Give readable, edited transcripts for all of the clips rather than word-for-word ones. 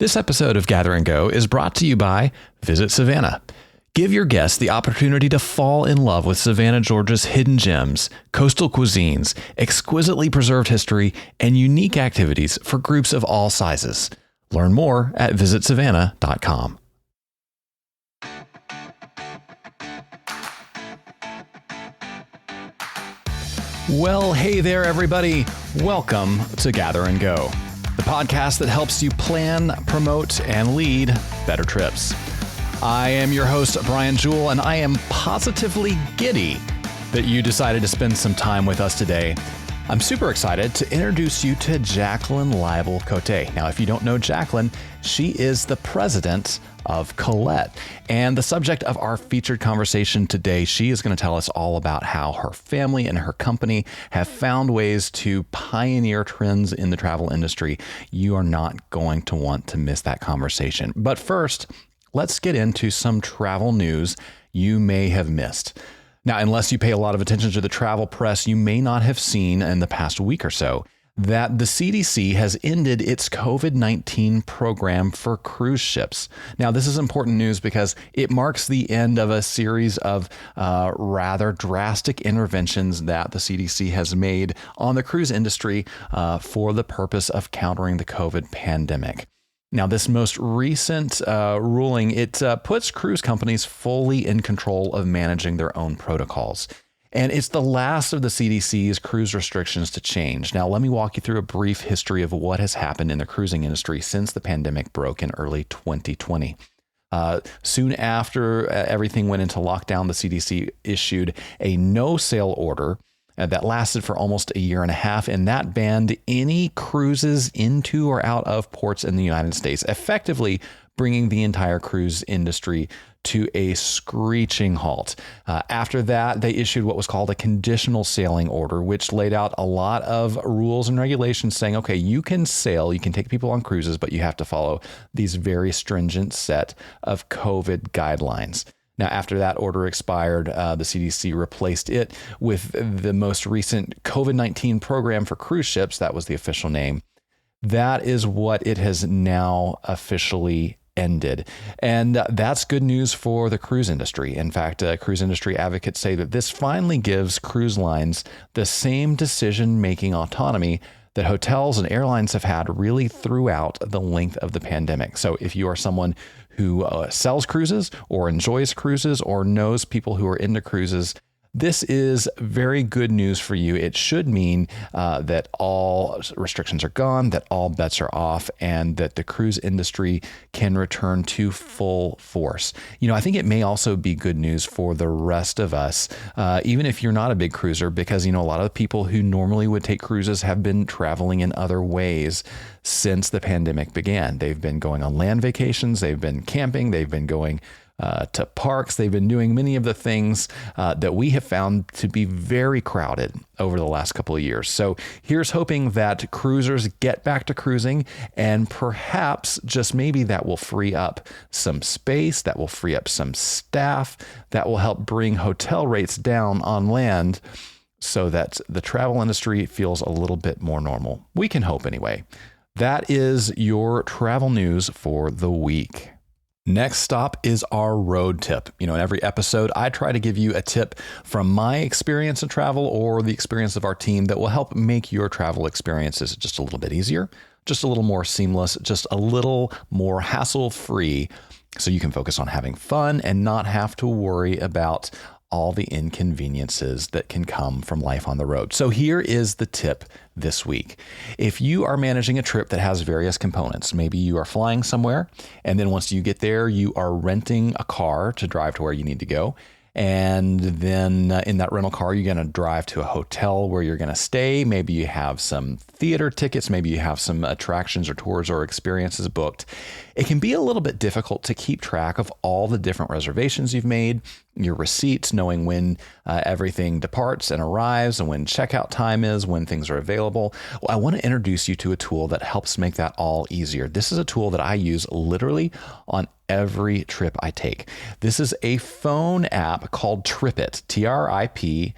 This episode of Gather and Go is brought to you by Visit Savannah. Give your guests the opportunity to fall in love with Savannah, Georgia's hidden gems, coastal cuisines, exquisitely preserved history, and unique activities for groups of all sizes. Learn more at visitsavannah.com. Well, hey there, everybody. Welcome to Gather and Go, the podcast that helps you plan, promote, and lead better trips. I am your host, Brian Jewell, and I am positively giddy that you decided to spend some time with us today. I'm super excited to introduce you to Jaclyn Leibl-Cote. Now, if you don't know Jaclyn, she is the president of Collette. And the subject of our featured conversation today, she is going to tell us all about how her family and her company have found ways to pioneer trends in the travel industry. You are not going to want to miss that conversation. But first, let's get into some travel news you may have missed. Now, unless you pay a lot of attention to the travel press, you may not have seen in the past week or so that the CDC has ended its COVID-19 program for cruise ships. Now, this is important news because it marks the end of a series of rather drastic interventions that the CDC has made on the cruise industry for the purpose of countering the COVID pandemic. Now, this most recent ruling, it puts cruise companies fully in control of managing their own protocols. And it's the last of the CDC's cruise restrictions to change. Now, let me walk you through a brief history of what has happened in the cruising industry since the pandemic broke in early 2020. Soon after everything went into lockdown, the CDC issued a no-sail order that lasted for almost a year and a half, and that banned any cruises into or out of ports in the United States, effectively bringing the entire cruise industry to a screeching halt. After that, they issued what was called a conditional sailing order, which laid out a lot of rules and regulations saying, okay, you can sail, you can take people on cruises, but you have to follow these very stringent set of COVID guidelines. Now, after that order expired, the CDC replaced it with the most recent COVID-19 program for cruise ships. That was the official name. That is what it has now officially ended. And that's good news for the cruise industry. In fact, cruise industry advocates say that this finally gives cruise lines the same decision-making autonomy that hotels and airlines have had really throughout the length of the pandemic. So if you are someone who sells cruises or enjoys cruises or knows people who are into cruises, this is very good news for you. It should mean that all restrictions are gone, that all bets are off, and that the cruise industry can return to full force. You know, I think it may also be good news for the rest of us, even if you're not a big cruiser, because, you know, a lot of the people who normally would take cruises have been traveling in other ways since the pandemic began. They've been going on land vacations, they've been camping, they've been going to parks. They've been doing many of the things that we have found to be very crowded over the last couple of years. So here's hoping that cruisers get back to cruising, and perhaps just maybe that will free up some space, that will free up some staff, that will help bring hotel rates down on land so that the travel industry feels a little bit more normal. We can hope anyway. That is your travel news for the week. Next stop is our road tip. You know, in every episode, I try to give you a tip from my experience in travel or the experience of our team that will help make your travel experiences just a little bit easier, just a little more seamless, just a little more hassle-free, so you can focus on having fun and not have to worry about all the inconveniences that can come from life on the road. So here is the tip this week. If you are managing a trip that has various components, maybe you are flying somewhere, and then once you get there, you are renting a car to drive to where you need to go. And then in that rental car, you're going to drive to a hotel where you're going to stay. Maybe you have some theater tickets. Maybe you have some attractions or tours or experiences booked. It can be a little bit difficult to keep track of all the different reservations you've made, your receipts, knowing when everything departs and arrives and when checkout time is, when things are available. Well, I want to introduce you to a tool that helps make that all easier. This is a tool that I use literally on every trip I take. This is a phone app called TripIt, TripIt.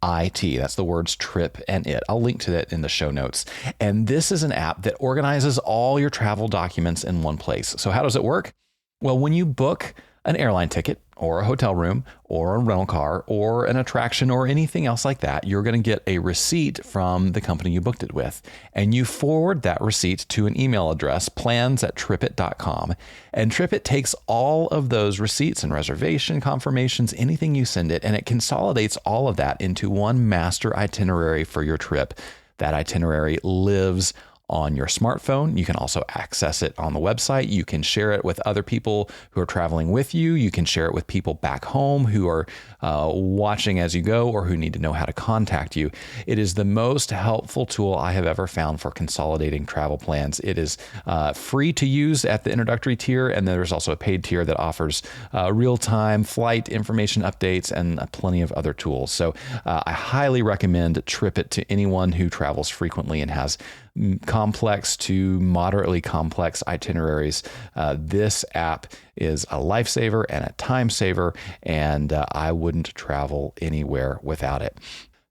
That's the words trip and it. I'll link to that in the show notes. And this is an app that organizes all your travel documents in one place. So how does it work? Well, when you book an airline ticket or a hotel room or a rental car or an attraction or anything else like that, you're going to get a receipt from the company you booked it with. And you forward that receipt to an email address, plans@tripit.com. And Tripit takes all of those receipts and reservation confirmations, anything you send it, and it consolidates all of that into one master itinerary for your trip. That itinerary lives on your smartphone. You can also access it on the website. You can share it with other people who are traveling with you. You can share it with people back home who are watching as you go or who need to know how to contact you. It is the most helpful tool I have ever found for consolidating travel plans. It is free to use at the introductory tier, and there's also a paid tier that offers real-time flight information updates and plenty of other tools. So I highly recommend TripIt to anyone who travels frequently and has complex to moderately complex itineraries. This app is a lifesaver and a time saver, and I wouldn't travel anywhere without it.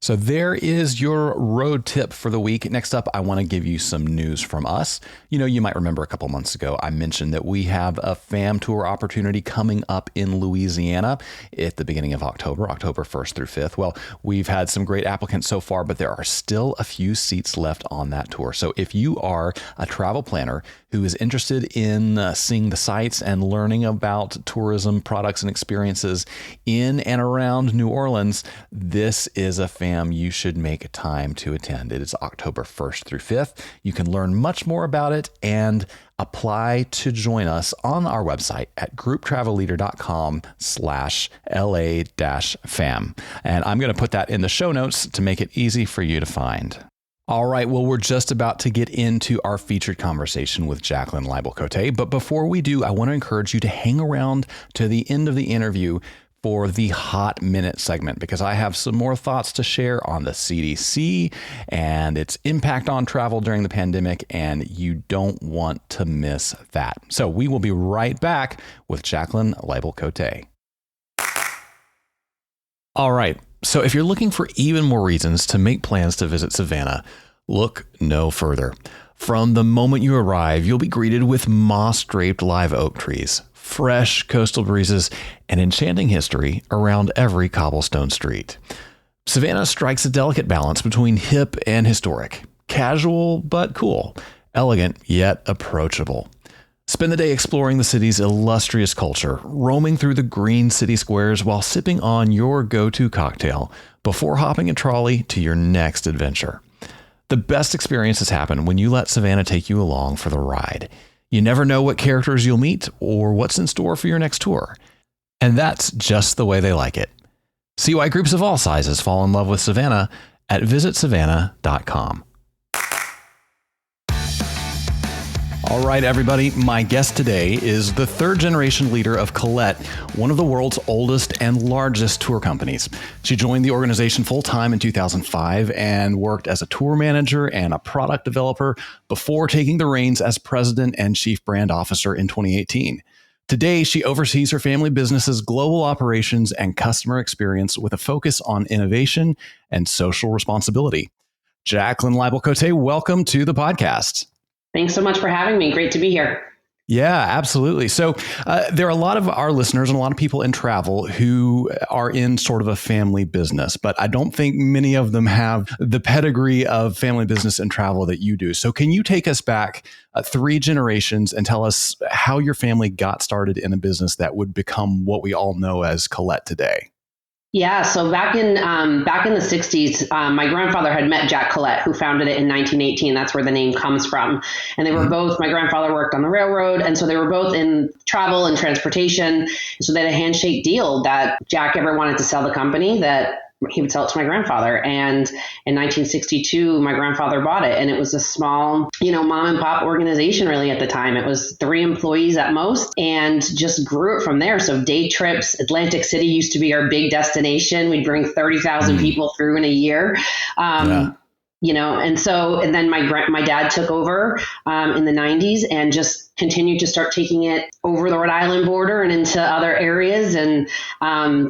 So there is your road tip for the week. Next up, I want to give you some news from us. You might remember a couple months ago, I mentioned that we have a fam tour opportunity coming up in Louisiana at the beginning of October 1st through 5th. Well, we've had some great applicants so far, but there are still a few seats left on that tour. So if you are a travel planner who is interested in seeing the sights and learning about tourism products and experiences in and around New Orleans, this is a fam you should make time to attend. It is October 1st through 5th. You can learn much more about it and apply to join us on our website at grouptravelleader.com/LA-fam. And I'm going to put that in the show notes to make it easy for you to find. All right, well, we're just about to get into our featured conversation with Jaclyn Leibl-Cote. But before we do, I want to encourage you to hang around to the end of the interview for the Hot Minute segment, because I have some more thoughts to share on the CDC and its impact on travel during the pandemic, and you don't want to miss that. So we will be right back with Jaclyn Leibl-Cote. All right. So if you're looking for even more reasons to make plans to visit Savannah, look no further. From the moment you arrive, you'll be greeted with moss-draped live oak trees, fresh coastal breezes, and enchanting history around every cobblestone street. Savannah strikes a delicate balance between hip and historic, casual but cool, elegant yet approachable. Spend the day exploring the city's illustrious culture, roaming through the green city squares while sipping on your go-to cocktail before hopping a trolley to your next adventure. The best experiences happen when you let Savannah take you along for the ride. You never know what characters you'll meet or what's in store for your next tour. And that's just the way they like it. See why groups of all sizes fall in love with Savannah at visitsavannah.com. All right, everybody. My guest today is the third generation leader of Collette, one of the world's oldest and largest tour companies. She joined the organization full time in 2005 and worked as a tour manager and a product developer before taking the reins as president and chief brand officer in 2018. Today, she oversees her family business's global operations and customer experience with a focus on innovation and social responsibility. Jaclyn Leibl-Cote, welcome to the podcast. Thanks so much for having me. Great to be here. Yeah, absolutely. So there are a lot of our listeners and a lot of people in travel who are in sort of a family business, but I don't think many of them have the pedigree of family business and travel that you do. So can you take us back 3 generations and tell us how your family got started in a business that would become what we all know as Collette today? Yeah, so back in the 60s, my grandfather had met Jack Collette, who founded it in 1918. That's where the name comes from. And they were both, my grandfather worked on the railroad, and so they were both in travel and transportation. So they had a handshake deal that Jack ever wanted to sell the company, that he would sell it to my grandfather. And in 1962, my grandfather bought it. And it was a small, mom and pop organization really at the time. It was 3 employees at most and just grew it from there. So day trips, Atlantic City used to be our big destination. We'd bring 30,000 people through in a year. And then my dad took over in the 90s and just continued to start taking it over the Rhode Island border and into other areas and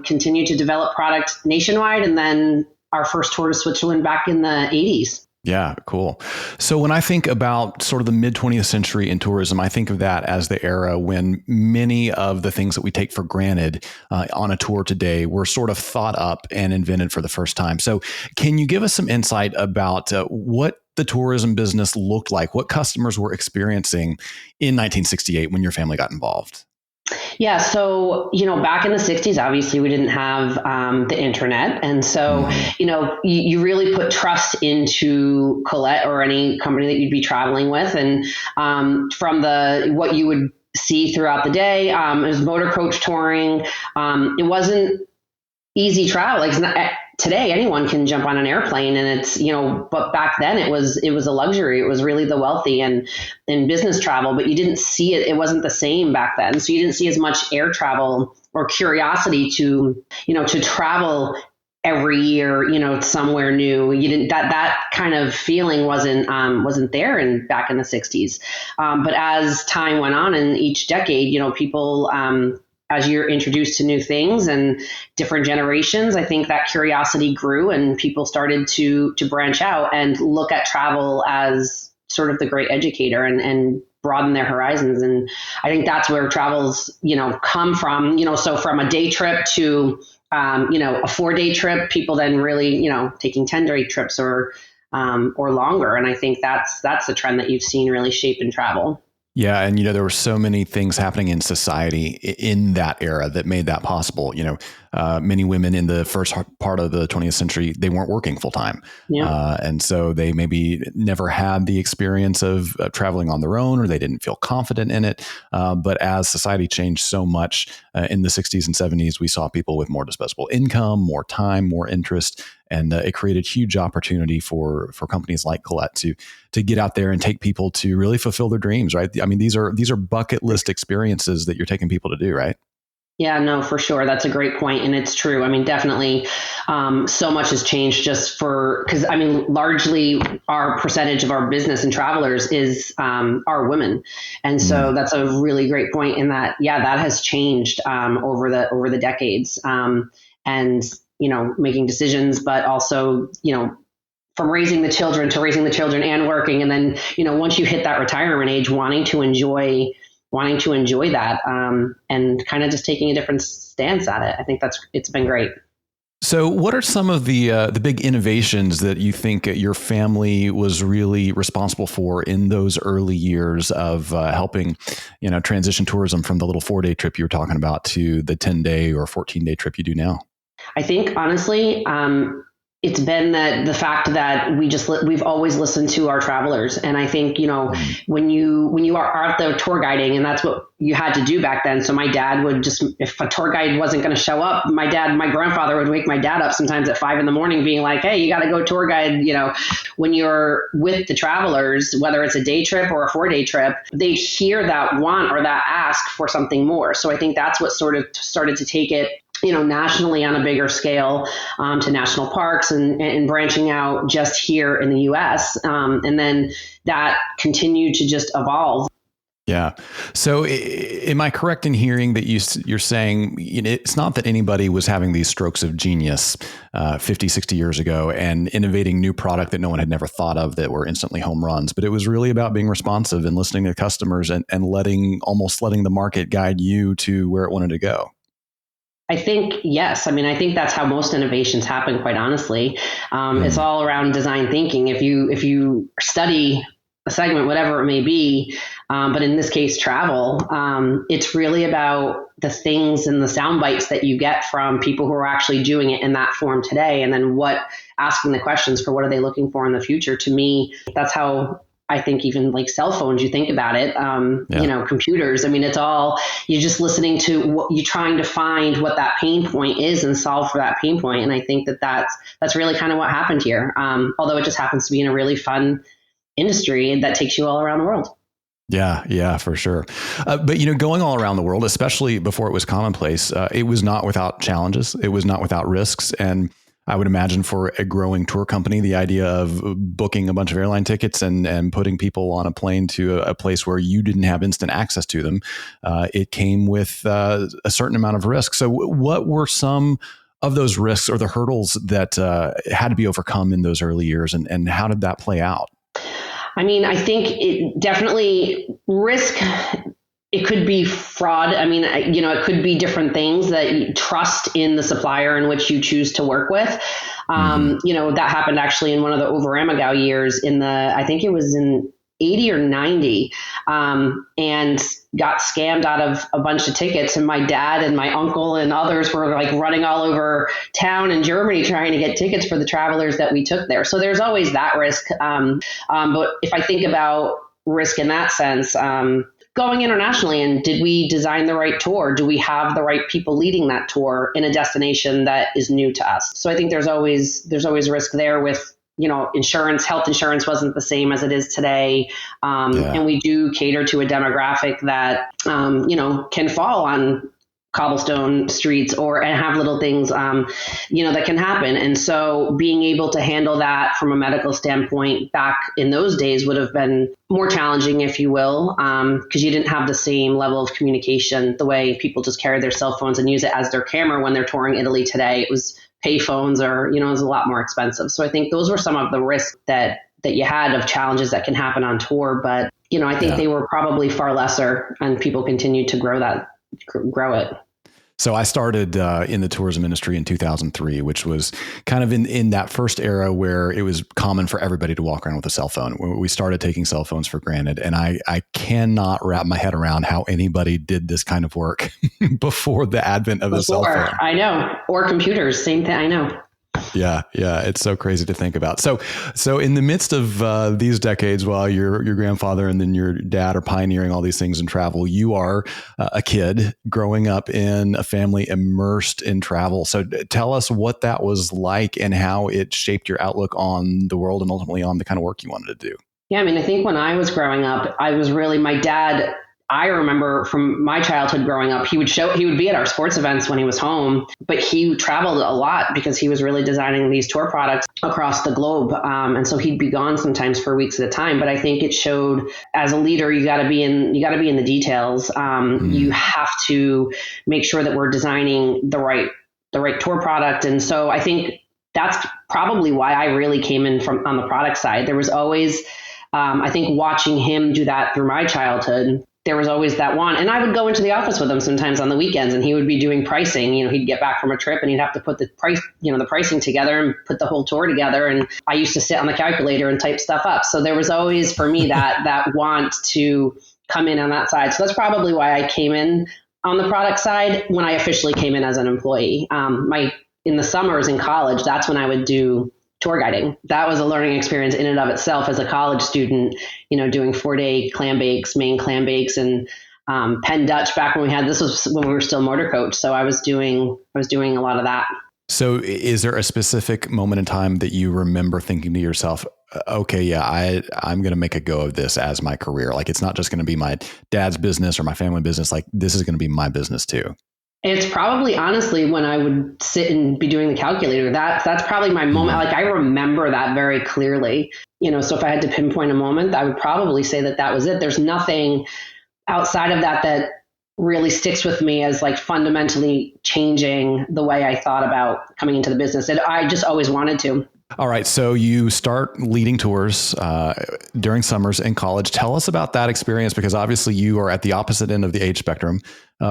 continued to develop product nationwide. And then our first tour to Switzerland back in the 80s. Yeah, cool. So when I think about sort of the mid 20th century in tourism, I think of that as the era when many of the things that we take for granted on a tour today were sort of thought up and invented for the first time. So can you give us some insight about what the tourism business looked like, what customers were experiencing in 1968 when your family got involved? Yeah. So, back in the 60s, obviously we didn't have the internet. And so, you really put trust into Collette or any company that you'd be traveling with. And from what you would see throughout the day, it was motor coach touring. It wasn't easy travel. Like today, anyone can jump on an airplane, and it's, but back then it was a luxury. It was really the wealthy and business travel, but you didn't see it. It wasn't the same back then. So you didn't see as much air travel or curiosity to travel every year, somewhere new. You didn't, that kind of feeling wasn't there back in the 60s. But as time went on in each decade, people, as you're introduced to new things and different generations, I think that curiosity grew and people started to branch out and look at travel as sort of the great educator and broaden their horizons. And I think that's where travels, come from, so from a day trip to, a 4-day trip, people then really, taking 10-day trips or longer. And I think that's the trend that you've seen really shape in travel. Yeah. And, there were so many things happening in society in that era that made that possible. Many women in the first part of the 20th century, they weren't working full time. Yeah. And so they maybe never had the experience of traveling on their own, or they didn't feel confident in it. But as society changed so much in the 60s and 70s, we saw people with more disposable income, more time, more interest. And it created huge opportunity for companies like Collette to get out there and take people to really fulfill their dreams, right? I mean, these are bucket list experiences that you're taking people to do, right? Yeah, no, for sure. That's a great point. And it's true. I mean, definitely so much has changed just because largely our percentage of our business and travelers are women. And so that's a really great point in that, that has changed over the decades. And making decisions, but also, from raising the children and working. And then, once you hit that retirement age, wanting to enjoy that and kind of just taking a different stance at it. I think it's been great. So what are some of the big innovations that you think your family was really responsible for in those early years of helping, transition tourism from the little 4-day trip you were talking about to the 10-day or 14-day trip you do now? I think honestly, it's been the fact that we've always listened to our travelers. And I think, when you are out there tour guiding, and that's what you had to do back then. So my dad would if a tour guide wasn't going to show up, my grandfather would wake my dad up sometimes at 5 a.m. being like, hey, you got to go tour guide. When you're with the travelers, whether it's a day trip or a 4-day trip, they hear that want or that ask for something more. So I think that's what sort of started to take it nationally on a bigger scale to national parks and branching out just here in the U.S. And then that continued to just evolve. Yeah. So am I correct in hearing that you're saying it's not that anybody was having these strokes of genius 50, 60 years ago and innovating new product that no one had never thought of that were instantly home runs, but it was really about being responsive and listening to customers and letting the market guide you to where it wanted to go? I think, yes. I mean, I think that's how most innovations happen, quite honestly. It's all around design thinking. If you study a segment, whatever it may be, but in this case, travel, it's really about the things and the sound bites that you get from people who are actually doing it in that form today. And then asking the questions for what are they looking for in the future. To me, that's how I think even like cell phones, you think about it, computers. I mean, it's all, you're just listening to what you're trying to find what that pain point is and solve for that pain point. And I think that's really kind of what happened here. Although it just happens to be in a really fun industry that takes you all around the world. Yeah, for sure. But, going all around the world, especially before it was commonplace, it was not without challenges. It was not without risks. And I would imagine for a growing tour company, the idea of booking a bunch of airline tickets and putting people on a plane to a place where you didn't have instant access to them, it came with a certain amount of risk. So what were some of those risks or the hurdles that had to be overcome in those early years, and how did that play out? I mean, I think it definitely risk. It could be fraud. I mean, it could be different things that you trust in the supplier in which you choose to work with. That happened actually in one of the over Amagau years I think it was in 80 or 90, and got scammed out of a bunch of tickets. And my dad and my uncle and others were like running all over town in Germany trying to get tickets for the travelers that we took there. So there's always that risk. But if I think about risk in that sense, going internationally, and did we design the right tour? Do we have the right people leading that tour in a destination that is new to us? So I think there's always risk there with, insurance. Health insurance wasn't the same as it is today. And we do cater to a demographic that, can fall on cobblestone streets and have little things, that can happen. And so being able to handle that from a medical standpoint back in those days would have been more challenging, if you will, because you didn't have the same level of communication the way people just carry their cell phones and use it as their camera when they're touring Italy today. It was pay phones or, it was a lot more expensive. So I think those were some of the risks that you had of challenges that can happen on tour. But, I think they were probably far lesser, and people continued to grow it. So I started in the tourism industry in 2003, which was kind of in that first era where it was common for everybody to walk around with a cell phone. We started taking cell phones for granted. And I cannot wrap my head around how anybody did this kind of work before the advent of the cell phone. I know. Or computers, same thing. I know. Yeah. It's so crazy to think about. So in the midst of these decades, while your grandfather and then your dad are pioneering all these things in travel, you are a kid growing up in a family immersed in travel. So tell us what that was like and how it shaped your outlook on the world and ultimately on the kind of work you wanted to do. Yeah, I mean, I think when I was growing up, my dad, I remember from my childhood growing up, he would be at our sports events when he was home, but he traveled a lot because he was really designing these tour products across the globe. And so he'd be gone sometimes for weeks at a time. But I think it showed, as a leader, you got to be in the details. You have to make sure that we're designing the right tour product. And so I think that's probably why I really came in on the product side. There was always, I think, watching him do that through my childhood. There was always that one. And I would go into the office with him sometimes on the weekends, and he would be doing pricing. He'd get back from a trip and he'd have to put the pricing together and put the whole tour together. And I used to sit on the calculator and type stuff up. So there was always, for me, that want to come in on that side. So that's probably why I came in on the product side when I officially came in as an employee. In the summers in college, that's when I would do tour guiding. That was a learning experience in and of itself as a college student, doing 4-day clam bakes, Maine clam bakes, and Penn Dutch back when this was when we were still motor coach. So I was doing a lot of that. So is there a specific moment in time that you remember thinking to yourself, okay, yeah, I'm going to make a go of this as my career. Like, it's not just going to be my dad's business or my family business. Like, this is going to be my business too. It's probably, honestly, when I would sit and be doing the calculator, that's probably my moment. Like, I remember that very clearly, so if I had to pinpoint a moment, I would probably say that was it. There's nothing outside of that really sticks with me as like fundamentally changing the way I thought about coming into the business. And I just always wanted to. All right. So you start leading tours during summers in college. Tell us about that experience, because obviously you are at the opposite end of the age spectrum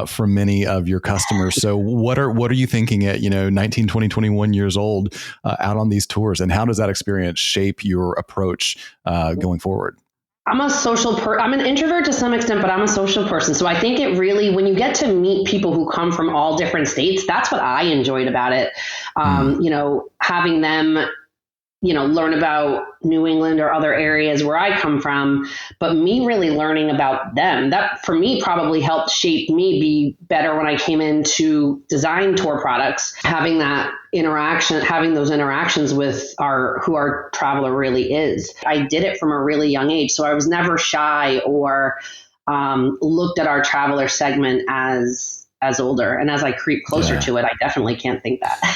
for many of your customers. So what are you thinking at 19, 20, 21 years old out on these tours, and how does that experience shape your approach going forward? I'm a social I'm an introvert to some extent, but I'm a social person. So I think it really, when you get to meet people who come from all different states, that's what I enjoyed about it. Having them, learn about New England or other areas where I come from, but me really learning about them. That for me probably helped shape me be better when I came in to design tour products, having those interactions with who our traveler really is. I did it from a really young age. So I was never shy or looked at our traveler segment as as older. And as I creep closer to it, I definitely can't think that.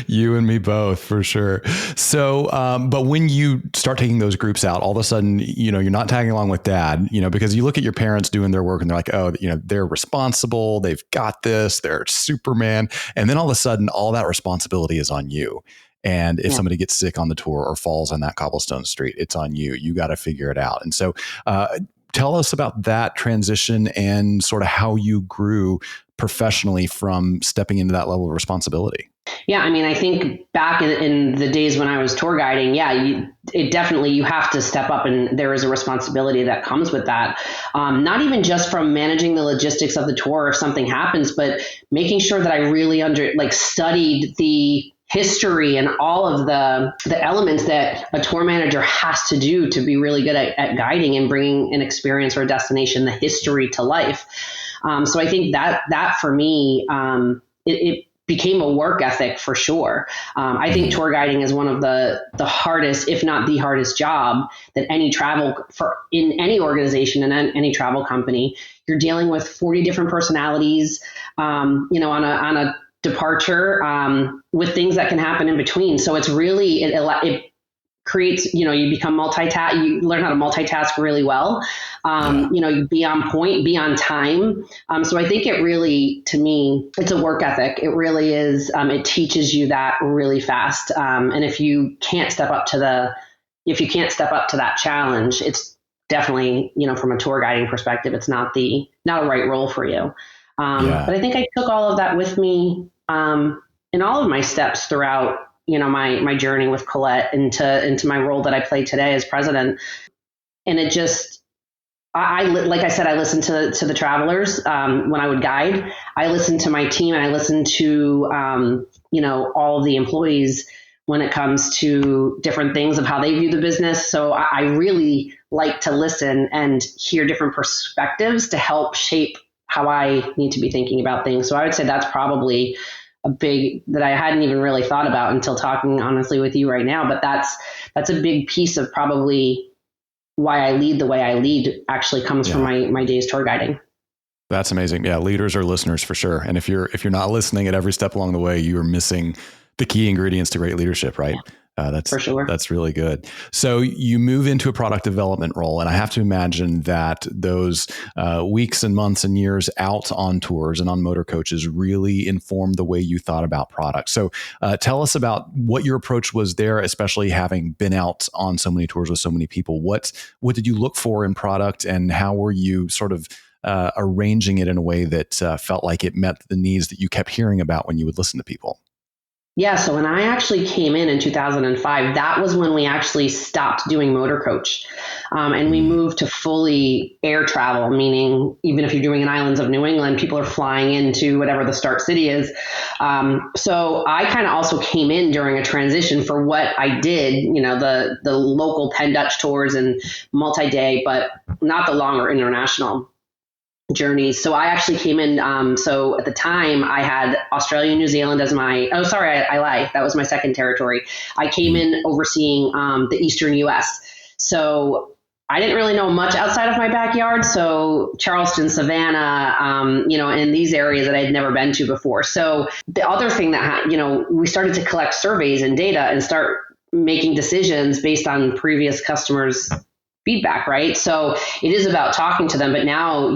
You and me both, for sure. So, but when you start taking those groups out, all of a sudden, you're not tagging along with dad, because you look at your parents doing their work and they're like, oh, they're responsible. They've got this, they're Superman. And then all of a sudden, all that responsibility is on you. And if somebody gets sick on the tour or falls on that cobblestone street, it's on you. You got to figure it out. And so, tell us about that transition and sort of how you grew professionally from stepping into that level of responsibility. Yeah, I mean, I think back in the days when I was tour guiding, you have to step up, and there is a responsibility that comes with that. Not even just from managing the logistics of the tour if something happens, but making sure that I really studied the history and all of the elements that a tour manager has to do to be really good at guiding and bringing an experience or a destination, the history to life. So I think that for me, it became a work ethic for sure. I think tour guiding is one of the hardest, if not the hardest job that in any organization and any travel company. You're dealing with 40 different personalities, on a departure, with things that can happen in between. So it's really, it creates, you become you learn how to multitask really well. You be on point, be on time. So I think it really, to me, it's a work ethic. It really is. It teaches you that really fast. And if you can't step up to that challenge, it's definitely, from a tour guiding perspective, it's not a right role for you. But I think I took all of that with me in all of my steps throughout, my journey with Collette into my role that I play today as president. And it just, like I said, I listened to the travelers when I would guide. I listened to my team, and I listened to, all of the employees when it comes to different things of how they view the business. So I really like to listen and hear different perspectives to help shape how I need to be thinking about things. So I would say that's probably that I hadn't even really thought about until talking honestly with you right now. But that's a big piece of probably why I lead the way I lead, actually comes from my days tour guiding. That's amazing. Yeah. Leaders are listeners for sure. And if you're not listening at every step along the way, you are missing the key ingredients to great leadership, right? Yeah. That's for sure. That's really good. So you move into a product development role, and I have to imagine that those weeks and months and years out on tours and on motor coaches really informed the way you thought about product. So tell us about what your approach was there, especially having been out on so many tours with so many people. What did you look for in product, and how were you sort of arranging it in a way that felt like it met the needs that you kept hearing about when you would listen to people? Yeah, so when I actually came in 2005, that was when we actually stopped doing motor coach. And we moved to fully air travel, meaning even if you're doing in islands of New England, people are flying into whatever the start city is. So I kind of also came in during a transition for what I did, the local Penn Dutch tours and multi-day, but not the longer international journeys. So I actually came in. So at the time I had Australia and New Zealand as I lied. That was my second territory. I came in overseeing the Eastern US. So I didn't really know much outside of my backyard. So Charleston, Savannah, in these areas that I had never been to before. So the other thing that, we started to collect surveys and data and start making decisions based on previous customers' feedback, right? So it is about talking to them, but now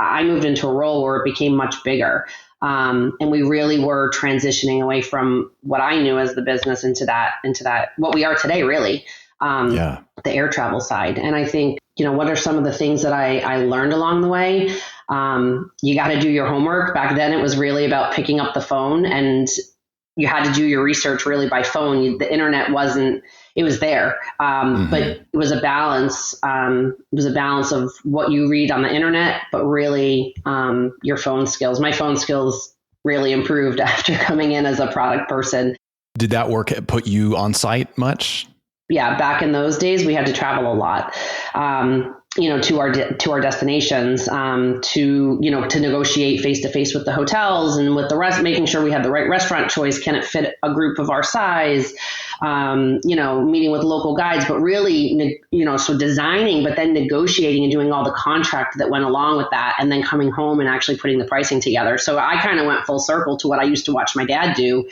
I moved into a role where it became much bigger. And we really were transitioning away from what I knew as the business into that, what we are today, really, the air travel side. And I think, what are some of the things that I learned along the way? You got to do your homework. Back then it was really about picking up the phone, and you had to do your research really by phone. The internet it was there. But it was a balance. It was a balance of what you read on the internet, but really your phone skills. My phone skills really improved after coming in as a product person. Did that work put you on site much? Yeah, back in those days, we had to travel a lot, to our destinations, to negotiate face to face with the hotels and with the rest, making sure we had the right restaurant choice. Can it fit a group of our size? meeting with local guides, but really, so designing, but then negotiating and doing all the contract that went along with that, and then coming home and actually putting the pricing together. So I kind of went full circle to what I used to watch my dad do.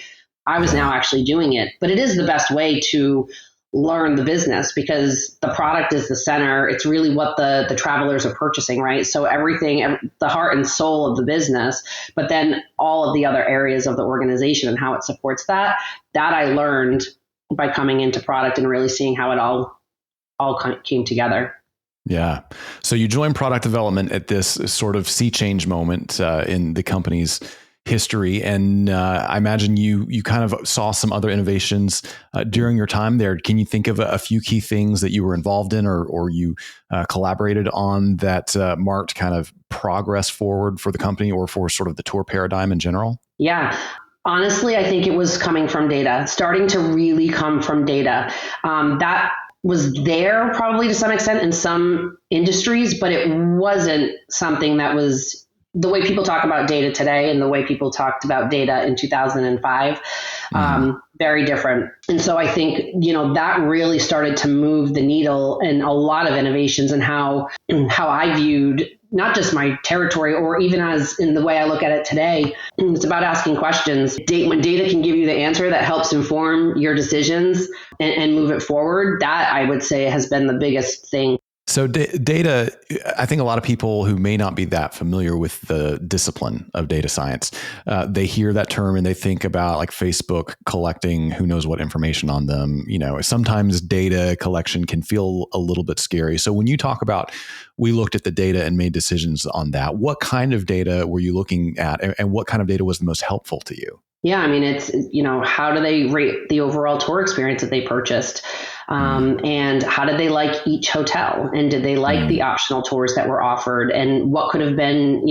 I was now actually doing it, but it is the best way to learn the business because the product is the center. It's really what the travelers are purchasing, right? So everything, the heart and soul of the business, but then all of the other areas of the organization and how it supports that I learned by coming into product and really seeing how it all came together. Yeah. So you joined product development at this sort of sea change moment in the company's history. And I imagine you kind of saw some other innovations during your time there. Can you think of a few key things that you were involved in or you collaborated on that marked kind of progress forward for the company or for sort of the tour paradigm in general? Yeah. Honestly, I think it was coming from data, starting to really come from data. That was there probably to some extent in some industries, but it wasn't something that was the way people talk about data today and the way people talked about data in 2005, very different. And so I think, that really started to move the needle in a lot of innovations and how I viewed not just my territory or even as in the way I look at it today. It's about asking questions. When data can give you the answer that helps inform your decisions and move it forward, that I would say has been the biggest thing. So data, I think a lot of people who may not be that familiar with the discipline of data science, they hear that term and they think about like Facebook collecting who knows what information on them. Sometimes data collection can feel a little bit scary. So when you talk about, we looked at the data and made decisions on that, what kind of data were you looking at and what kind of data was the most helpful to you? Yeah, I mean, it's, how do they rate the overall tour experience that they purchased? And how did they like each hotel? And did they like the optional tours that were offered? And what could have been,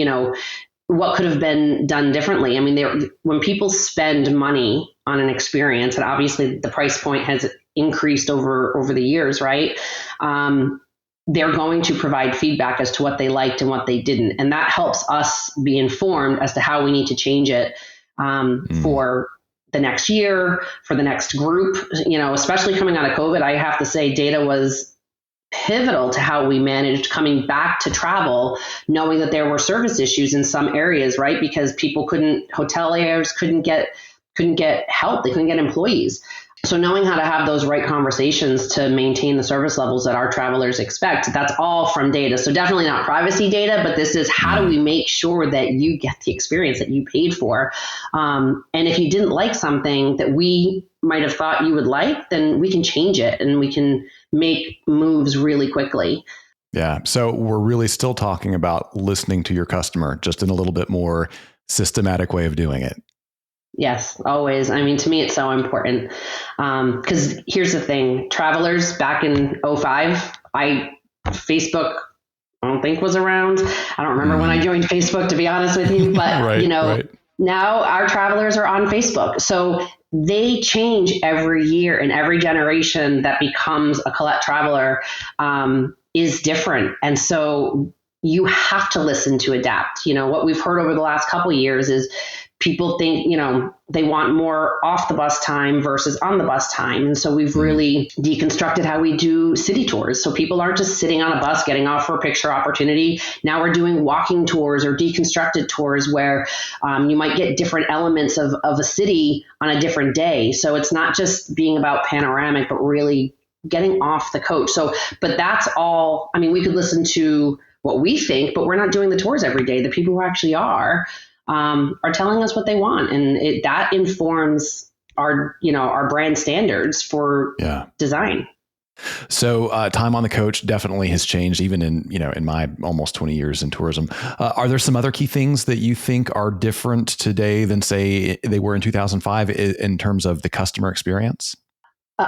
done differently? I mean, when people spend money on an experience, and obviously the price point has increased over the years, right? They're going to provide feedback as to what they liked and what they didn't. And that helps us be informed as to how we need to change it for the next year, for the next group, especially coming out of COVID. I have to say data was pivotal to how we managed coming back to travel, knowing that there were service issues in some areas, right? Because hoteliers couldn't get help. They couldn't get employees. So knowing how to have those right conversations to maintain the service levels that our travelers expect, that's all from data. So definitely not privacy data, but this is how do we make sure that you get the experience that you paid for? And if you didn't like something that we might have thought you would like, then we can change it and we can make moves really quickly. Yeah. So we're really still talking about listening to your customer, just in a little bit more systematic way of doing it. Yes, always. I mean, to me, it's so important because here's the thing. Travelers back in 2005, Facebook, I don't think was around. I don't remember when I joined Facebook, to be honest with you. But, right. Now our travelers are on Facebook. So they change every year, and every generation that becomes a Collette traveler is different. And so you have to listen to adapt. What we've heard over the last couple of years is people think, they want more off the bus time versus on the bus time. And so we've really deconstructed how we do city tours. So people aren't just sitting on a bus getting off for a picture opportunity. Now we're doing walking tours or deconstructed tours where you might get different elements of a city on a different day. So it's not just being about panoramic, but really getting off the coach. So, but that's all, I mean, we could listen to what we think, but we're not doing the tours every day. The people who actually are telling us what they want. And that informs our brand standards for design. So time on the coach definitely has changed, even in my almost 20 years in tourism. Are there some other key things that you think are different today than, say, they were in 2005 in terms of the customer experience?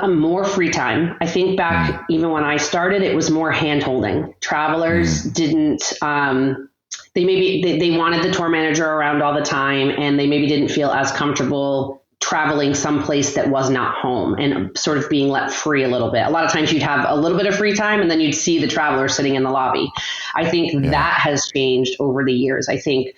More free time. I think back even when I started, it was more hand-holding. Travelers didn't... They wanted the tour manager around all the time, and they maybe didn't feel as comfortable traveling someplace that was not home and sort of being let free a little bit. A lot of times you'd have a little bit of free time and then you'd see the traveler sitting in the lobby. I think that has changed over the years. I think,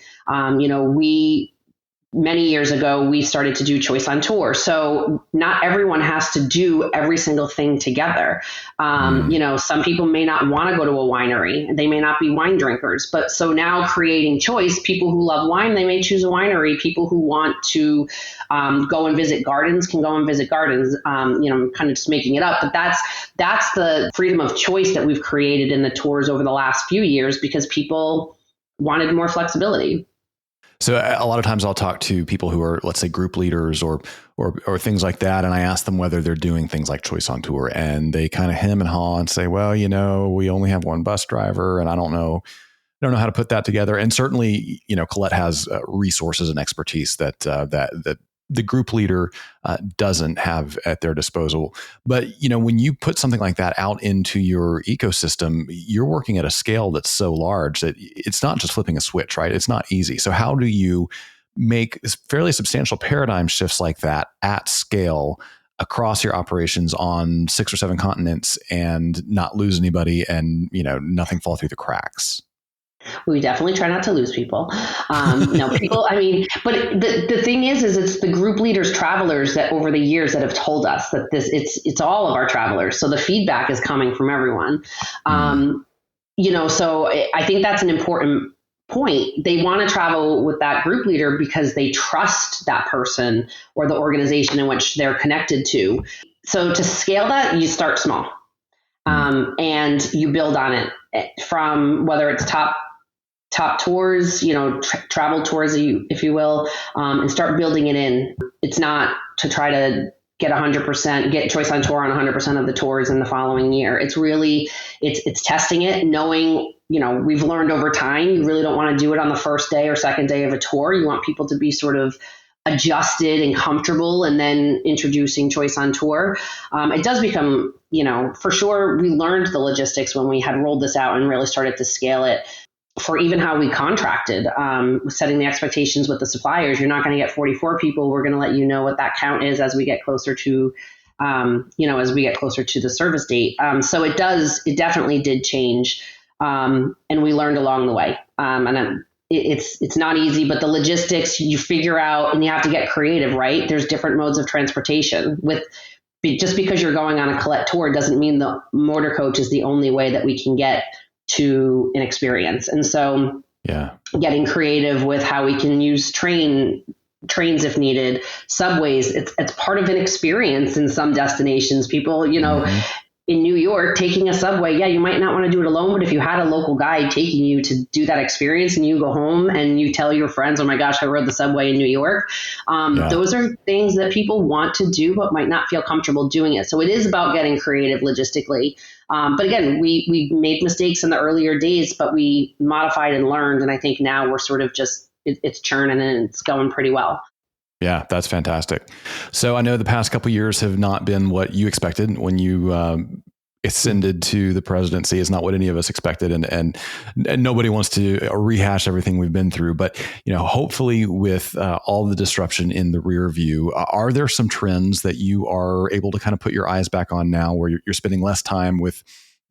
many years ago, we started to do Choice on Tour. So not everyone has to do every single thing together. Some people may not want to go to a winery. They may not be wine drinkers. But so now creating choice, people who love wine, they may choose a winery. People who want to go and visit gardens can go and visit gardens. I'm kind of just making it up. But that's the freedom of choice that we've created in the tours over the last few years because people wanted more flexibility. So a lot of times I'll talk to people who are, let's say, group leaders or things like that. And I ask them whether they're doing things like Choice on Tour, and they kind of hem and haw and say, well, we only have one bus driver and I don't know how to put that together. And certainly, Collette has resources and expertise that the group leader doesn't have at their disposal. But, when you put something like that out into your ecosystem, you're working at a scale that's so large that it's not just flipping a switch, right? It's not easy. So how do you make fairly substantial paradigm shifts like that at scale across your operations on 6 or 7 continents and not lose anybody and, nothing fall through the cracks? We definitely try not to lose people. People, but the thing is it's the group leaders, travelers that over the years that have told us that it's all of our travelers. So the feedback is coming from everyone. So I think that's an important point. They want to travel with that group leader because they trust that person or the organization in which they're connected to. So to scale that, you start small. And you build on it from whether it's top tours, travel tours, if you will, and start building it in. It's not to try to get Choice on Tour on 100% of the tours in the following year. It's really, it's testing it, knowing, we've learned over time, you really don't want to do it on the first day or second day of a tour. You want people to be sort of adjusted and comfortable, and then introducing Choice on Tour. It does become, for sure, we learned the logistics when we had rolled this out and really started to scale it for even how we contracted, setting the expectations with the suppliers. You're not going to get 44 people. We're going to let you know what that count is as we get closer to, the service date. So it definitely did change. And we learned along the way. It's not easy, but the logistics you figure out, and you have to get creative, right? There's different modes of transportation. Just because you're going on a Collette tour doesn't mean the motor coach is the only way that we can get to an experience. And so getting creative with how we can use trains if needed, subways, it's part of an experience in some destinations. People, in New York, taking a subway, you might not want to do it alone, but if you had a local guide taking you to do that experience and you go home and you tell your friends, oh my gosh, I rode the subway in New York. Those are things that people want to do, but might not feel comfortable doing it. So it is about getting creative logistically. But again, we made mistakes in the earlier days, but we modified and learned. And I think now we're sort of just, it's churning and it's going pretty well. Yeah, that's fantastic. So I know the past couple of years have not been what you expected when you ascended to the presidency. It's not what any of us expected, and nobody wants to rehash everything we've been through. But hopefully, with all the disruption in the rear view, are there some trends that you are able to kind of put your eyes back on now, where you're spending less time with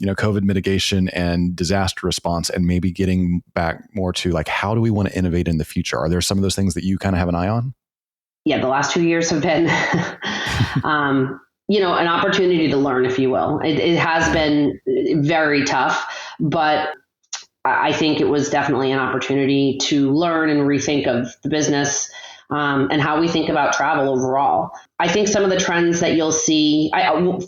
COVID mitigation and disaster response, and maybe getting back more to like, how do we want to innovate in the future? Are there some of those things that you kind of have an eye on? Yeah, the last 2 years have been, an opportunity to learn, if you will. It has been very tough, but I think it was definitely an opportunity to learn and rethink of the business and how we think about travel overall. I think some of the trends that you'll see,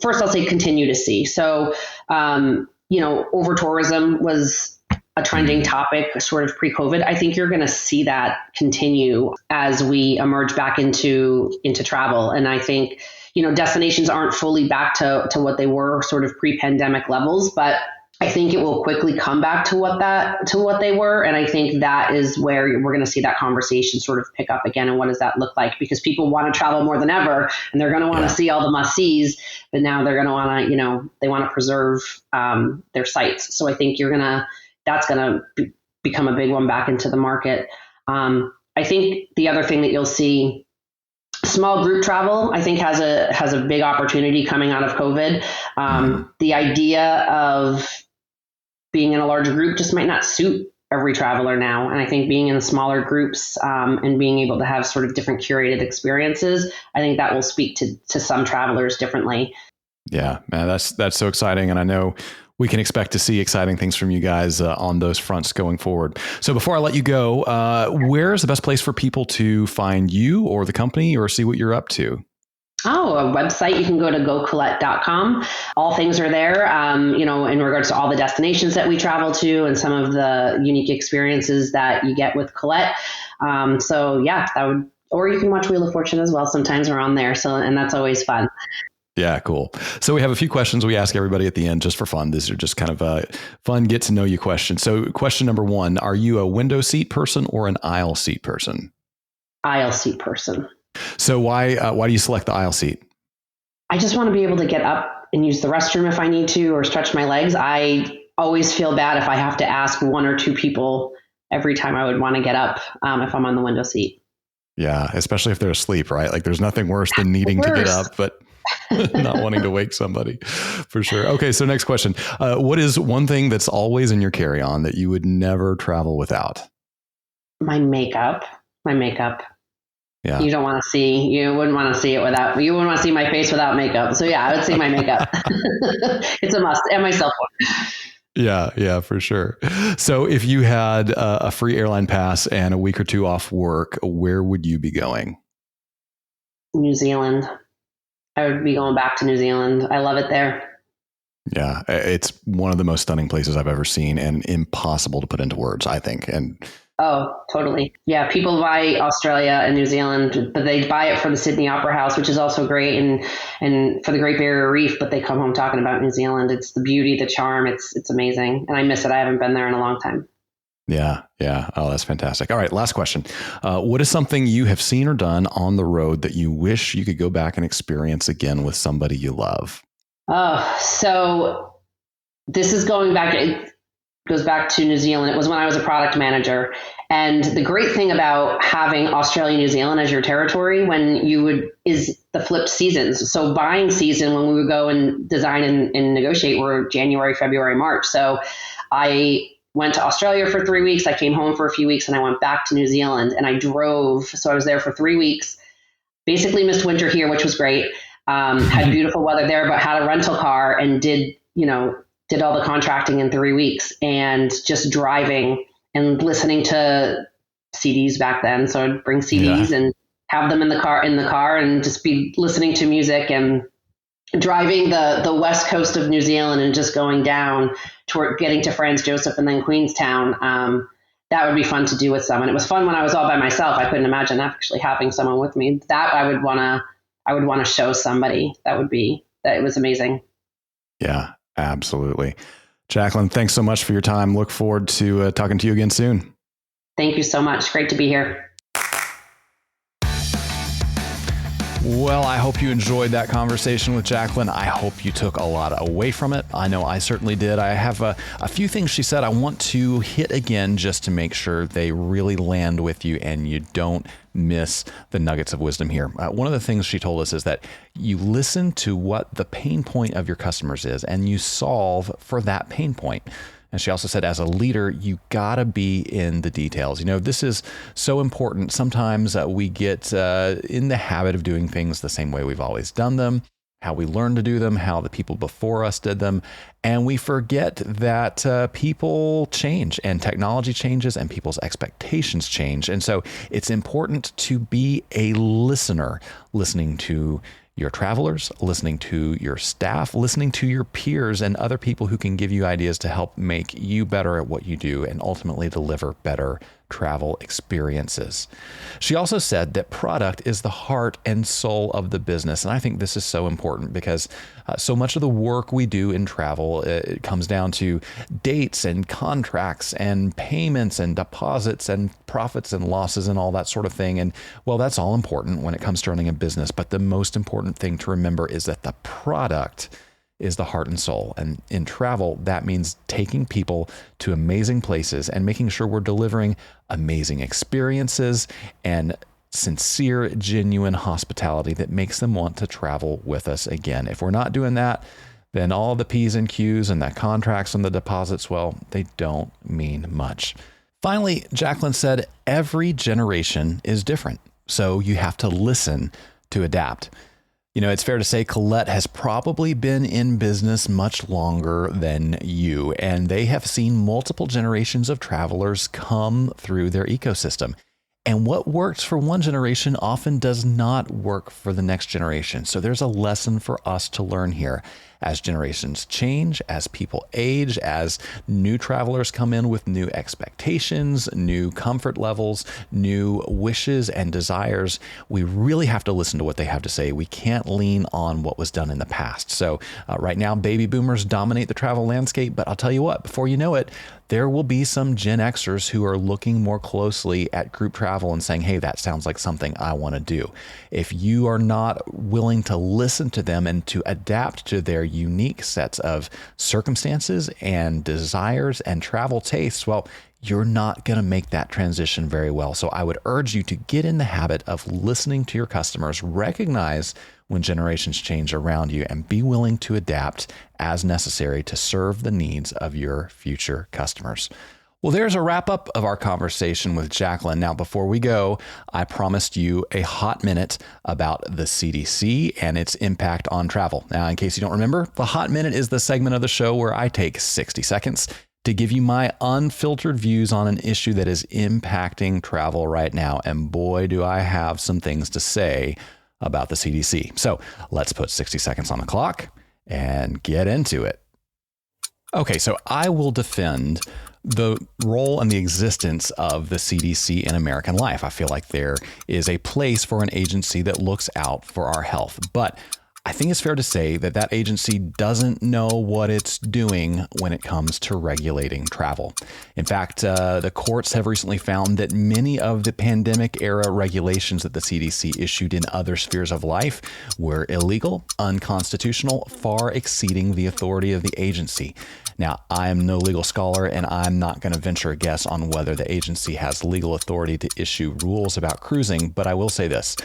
first I'll say continue to see. So, over tourism was a trending topic sort of pre-COVID. I think you're going to see that continue as we emerge back into travel. And I think, destinations aren't fully back to what they were sort of pre-pandemic levels, but I think it will quickly come back to what they were. And I think that is where we're going to see that conversation sort of pick up again. And what does that look like? Because people want to travel more than ever, and they're going to want to see all the must-sees, but now they're going to want to, they want to preserve their sites. So I think that's going to become a big one back into the market. I think the other thing that you'll see, small group travel, I think has a big opportunity coming out of COVID. The idea of being in a larger group just might not suit every traveler now. And I think being in smaller groups and being able to have sort of different curated experiences, I think that will speak to some travelers differently. Yeah, man, that's so exciting. And I know we can expect to see exciting things from you guys on those fronts going forward. So before I let you go, where's the best place for people to find you or the company or see what you're up to? Oh, a website. You can go to gocollette.com. All things are there, in regards to all the destinations that we travel to and some of the unique experiences that you get with Collette. Or you can watch Wheel of Fortune as well. Sometimes we're on there. And that's always fun. Yeah, cool. So we have a few questions we ask everybody at the end just for fun. These are just kind of fun get to know you questions. So question number 1, are you a window seat person or an aisle seat person? Aisle seat person. So why do you select the aisle seat? I just want to be able to get up and use the restroom if I need to or stretch my legs. I always feel bad if I have to ask 1 or 2 people every time I would want to get up if I'm on the window seat. Yeah, especially if they're asleep, right? Like there's nothing worse than needing to get up, but not wanting to wake somebody, for sure. Okay, so next question. What is one thing that's always in your carry-on that you would never travel without? My makeup. Yeah. You wouldn't want to see it without, you wouldn't want to see my face without makeup. So yeah, I would say my makeup. It's a must. And my cell phone. Yeah, for sure. So if you had a free airline pass and a week or 2 off work, where would you be going? New Zealand. I would be going back to New Zealand. I love it there. Yeah, it's one of the most stunning places I've ever seen and impossible to put into words, I think. And oh, totally. Yeah, people buy Australia and New Zealand, but they buy it for the Sydney Opera House, which is also great, and for the Great Barrier Reef, but they come home talking about New Zealand. It's the beauty, the charm. It's amazing. And I miss it. I haven't been there in a long time. Yeah. Oh, that's fantastic. All right, last question. What is something you have seen or done on the road that you wish you could go back and experience again with somebody you love? Oh, so this is it goes back to New Zealand. It was when I was a product manager. And the great thing about having Australia, New Zealand as your territory is the flipped seasons. So buying season, when we would go and design and negotiate, were January, February, March. So I went to Australia for 3 weeks. I came home for a few weeks and I went back to New Zealand and I drove. So I was there for 3 weeks, basically missed winter here, which was great. Had beautiful weather there, but had a rental car and did all the contracting in 3 weeks and just driving and listening to CDs back then. So I'd bring CDs and have them in the car and just be listening to music and driving the west coast of New Zealand and just going down toward getting to Franz Josef and then Queenstown. That would be fun to do with someone. It was fun when I was all by myself. I couldn't imagine actually having someone with me. That I would want to show somebody. That it was amazing. Yeah, absolutely. Jaclyn, thanks so much for your time. Look forward to talking to you again soon. Thank you so much. Great to be here. Well, I hope you enjoyed that conversation with Jaclyn. I hope you took a lot away from it. I know I certainly did. I have a few things she said I want to hit again just to make sure they really land with you and you don't miss the nuggets of wisdom here. One of the things she told us is that you listen to what the pain point of your customers is and you solve for that pain point. And she also said, as a leader, you gotta be in the details. This is so important. Sometimes we get in the habit of doing things the same way we've always done them, how we learned to do them, how the people before us did them. And we forget that people change and technology changes and people's expectations change. And so it's important to be a listener, listening to your travelers, listening to your staff, listening to your peers and other people who can give you ideas to help make you better at what you do and ultimately deliver better travel experiences. She also said that product is the heart and soul of the business. And I think this is so important because so much of the work we do in travel, it comes down to dates and contracts and payments and deposits and profits and losses and all that sort of thing. And well, that's all important when it comes to running a business. But the most important thing to remember is that the product is the heart and soul. And in travel, that means taking people to amazing places and making sure we're delivering amazing experiences and sincere, genuine hospitality that makes them want to travel with us again. If we're not doing that, then all the P's and Q's and the contracts and the deposits, well, they don't mean much. Finally, Jaclyn said, every generation is different, so you have to listen to adapt. You know, it's fair to say Collette has probably been in business much longer than you, and they have seen multiple generations of travelers come through their ecosystem. And what works for one generation often does not work for the next generation. So there's a lesson for us to learn here. As generations change, as people age, as new travelers come in with new expectations, new comfort levels, new wishes and desires, we really have to listen to what they have to say. We can't lean on what was done in the past. So right now, baby boomers dominate the travel landscape. But I'll tell you what, before you know it, there will be some Gen Xers who are looking more closely at group travel and saying, hey, that sounds like something I want to do. If you are not willing to listen to them and to adapt to their unique sets of circumstances and desires and travel tastes, well, you're not going to make that transition very well. So I would urge you to get in the habit of listening to your customers, recognize when generations change around you, and be willing to adapt as necessary to serve the needs of your future customers. Well, there's a wrap up of our conversation with Jaclyn. Now, before we go, I promised you a hot minute about the CDC and its impact on travel. Now, in case you don't remember, the hot minute is the segment of the show where I take 60 seconds to give you my unfiltered views on an issue that is impacting travel right now. And boy, do I have some things to say about the CDC. So let's put 60 seconds on the clock and get into it. Okay, so I will defend the role and the existence of the CDC in American life. I feel like there is a place for an agency that looks out for our health. But I think it's fair to say that that agency doesn't know what it's doing when it comes to regulating travel. In fact, the courts have recently found that many of the pandemic era regulations that the CDC issued in other spheres of life were illegal, unconstitutional, far exceeding the authority of the agency. Now, I am no legal scholar, and I'm not going to venture a guess on whether the agency has legal authority to issue rules about cruising, but I will say this.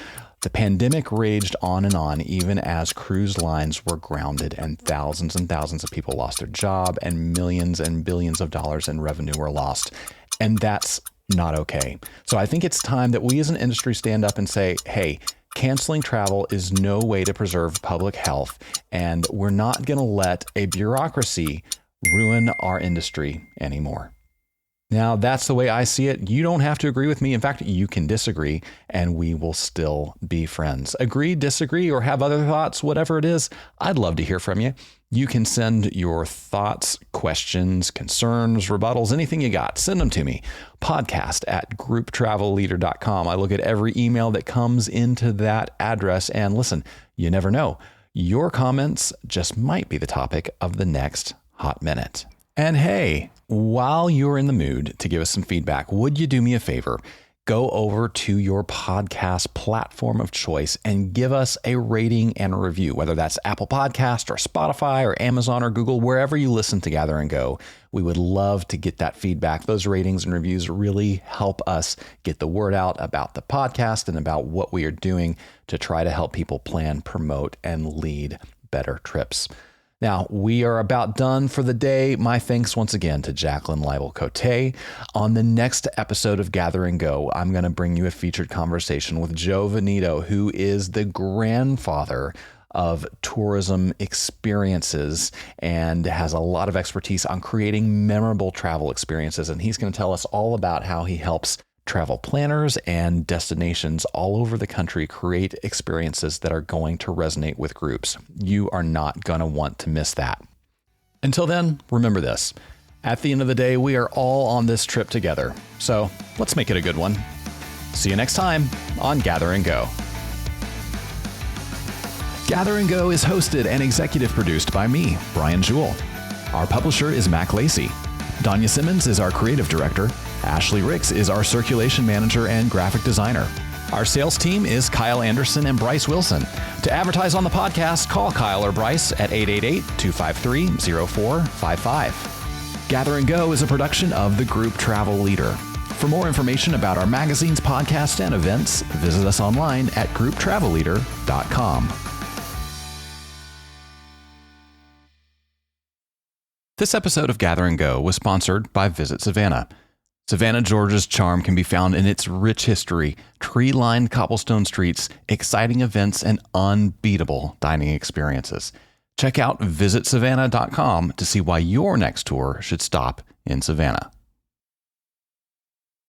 The pandemic raged on and on, even as cruise lines were grounded and thousands of people lost their job and millions and billions of dollars in revenue were lost. And that's not okay. So I think it's time that we as an industry stand up and say, hey, canceling travel is no way to preserve public health, and we're not going to let a bureaucracy ruin our industry anymore. Now, that's the way I see it. You don't have to agree with me. In fact, you can disagree, and we will still be friends. Agree, disagree, or have other thoughts, whatever it is, I'd love to hear from you. You can send your thoughts, questions, concerns, rebuttals, anything you got. Send them to me. podcast@grouptravelleader.com. I look at every email that comes into that address, and listen, you never know. Your comments just might be the topic of the next Hot Minute. And hey, while you're in the mood to give us some feedback, would you do me a favor? Go over to your podcast platform of choice and give us a rating and a review, whether that's Apple Podcast or Spotify or Amazon or Google, wherever you listen to Gather and Go. We would love to get that feedback. Those ratings and reviews really help us get the word out about the podcast and about what we are doing to try to help people plan, promote, and lead better trips. Now, we are about done for the day. My thanks once again to Jaclyn Leibl-Cote. On the next episode of Gather and Go, I'm going to bring you a featured conversation with Joe Veneto, who is the grandfather of tourism experiences and has a lot of expertise on creating memorable travel experiences. And he's going to tell us all about how he helps travel planners and destinations all over the country create experiences that are going to resonate with groups. You are not going to want to miss that. Until then, remember this. At the end of the day, we are all on this trip together. So let's make it a good one. See you next time on Gather and Go. Gather and Go is hosted and executive produced by me, Brian Jewell. Our publisher is Mac Lacey. Danya Simmons is our creative director. Ashley Ricks is our circulation manager and graphic designer. Our sales team is Kyle Anderson and Bryce Wilson. To advertise on the podcast, call Kyle or Bryce at 888-253-0455. Gather and Go is a production of the Group Travel Leader. For more information about our magazines, podcasts, and events, visit us online at grouptravelleader.com. This episode of Gather and Go was sponsored by Visit Savannah. Savannah, Georgia's charm can be found in its rich history, tree-lined cobblestone streets, exciting events, and unbeatable dining experiences. Check out visitsavannah.com to see why your next tour should stop in Savannah.